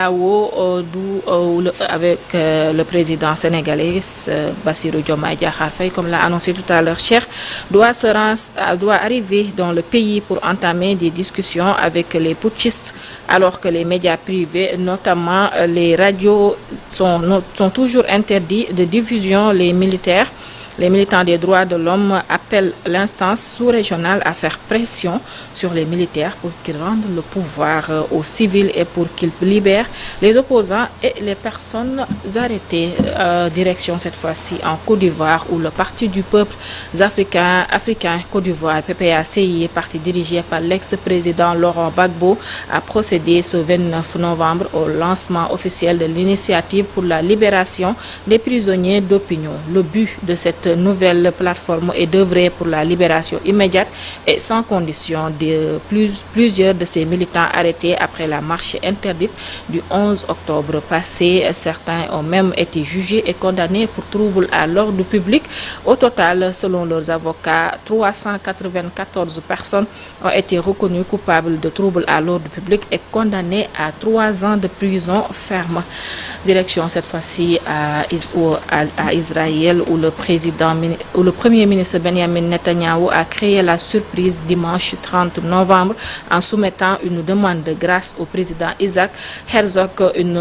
Avec le président sénégalais Bassirou Diomaye Diakhar Faye, comme l'a annoncé tout à l'heure, Cheikh doit arriver dans le pays pour entamer des discussions avec les putschistes, alors que les médias privés, notamment les radios, sont toujours interdits de diffusion. Les militants des droits de l'homme appellent l'instance sous-régionale à faire pression sur les militaires pour qu'ils rendent le pouvoir aux civils et pour qu'ils libèrent les opposants et les personnes arrêtées. Direction cette fois-ci en Côte d'Ivoire, où le Parti du peuple africain Côte d'Ivoire, PPACI, parti dirigé par l'ex-président Laurent Gbagbo, a procédé ce 29 novembre au lancement officiel de l'initiative pour la libération des prisonniers d'opinion. Le but de cette nouvelle plateforme est d'œuvrer pour la libération immédiate et sans condition de plusieurs de ces militants arrêtés après la marche interdite du 11 octobre passé. Certains ont même été jugés et condamnés pour troubles à l'ordre public. Au total, selon leurs avocats, 394 personnes ont été reconnues coupables de troubles à l'ordre public et condamnées à 3 ans de prison ferme. Direction cette fois-ci à Israël, où le Premier ministre Benjamin Netanyahu a créé la surprise dimanche 30 novembre en soumettant une demande de grâce au président Isaac Herzog, une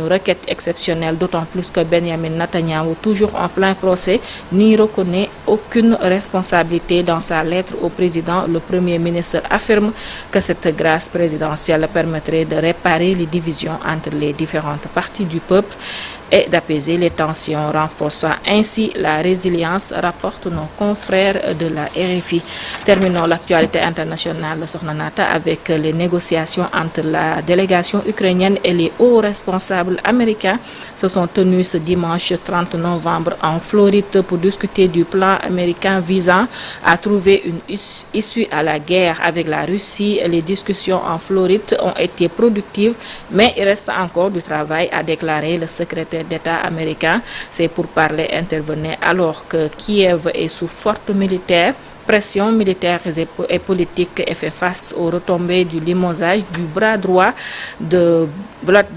requête exceptionnelle, d'autant plus que Benjamin Netanyahu, toujours en plein procès, n'y reconnaît aucune responsabilité. Dans sa lettre au président, le Premier ministre affirme que cette grâce présidentielle permettrait de réparer les divisions entre les différentes parties du peuple et d'apaiser les tensions, renforçant ainsi la résilience, rapportent nos confrères de la RFI. Terminons l'actualité internationale, Sornanata, avec les négociations entre la délégation ukrainienne et les hauts responsables américains se sont tenues ce dimanche 30 novembre en Floride pour discuter du plan américain visant à trouver une issue à la guerre avec la Russie. Les discussions en Floride ont été productives, mais il reste encore du travail, a déclaré le secrétaire d'État américain. Ces pourparlers intervenaient alors que Kiev est sous forte pression militaire et politique et fait face aux retombées du limogeage du bras droit de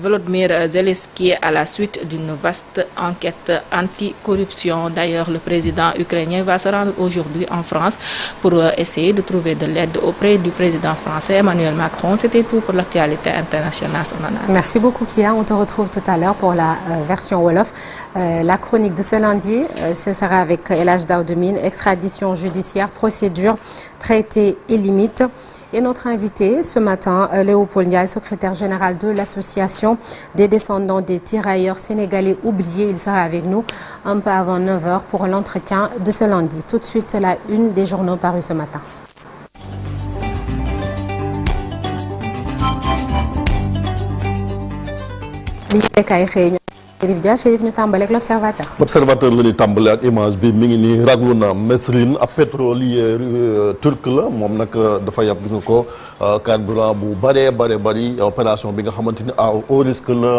Volodymyr Zelensky à la suite d'une vaste enquête anticorruption. D'ailleurs, le président ukrainien va se rendre aujourd'hui en France pour essayer de trouver de l'aide auprès du président français Emmanuel Macron. C'était tout pour l'actualité internationale. Merci beaucoup, Kia. On te retrouve tout à l'heure pour la version Wolof. La chronique de ce lundi, ce sera avec El Hadj Daouda Mine, extradition judiciaire, procédure, traité et limite. Et notre invité ce matin, Léopold Ndiaye, secrétaire général de l'association des descendants des tirailleurs sénégalais oubliés. Il sera avec nous un peu avant 9h pour l'entretien de ce lundi. Tout de suite, la une des journaux parus ce matin. Chérif ñu tàmbale ak l'observateur. L'observateur la ñuy tàmbale ak image bi mi ngi nii raglu na Mesrine ab pétrolier turc la moom nag dafa yàpp gis nga ko carburant bu bëree bëri opération bi nga xamante ni à haut risque la.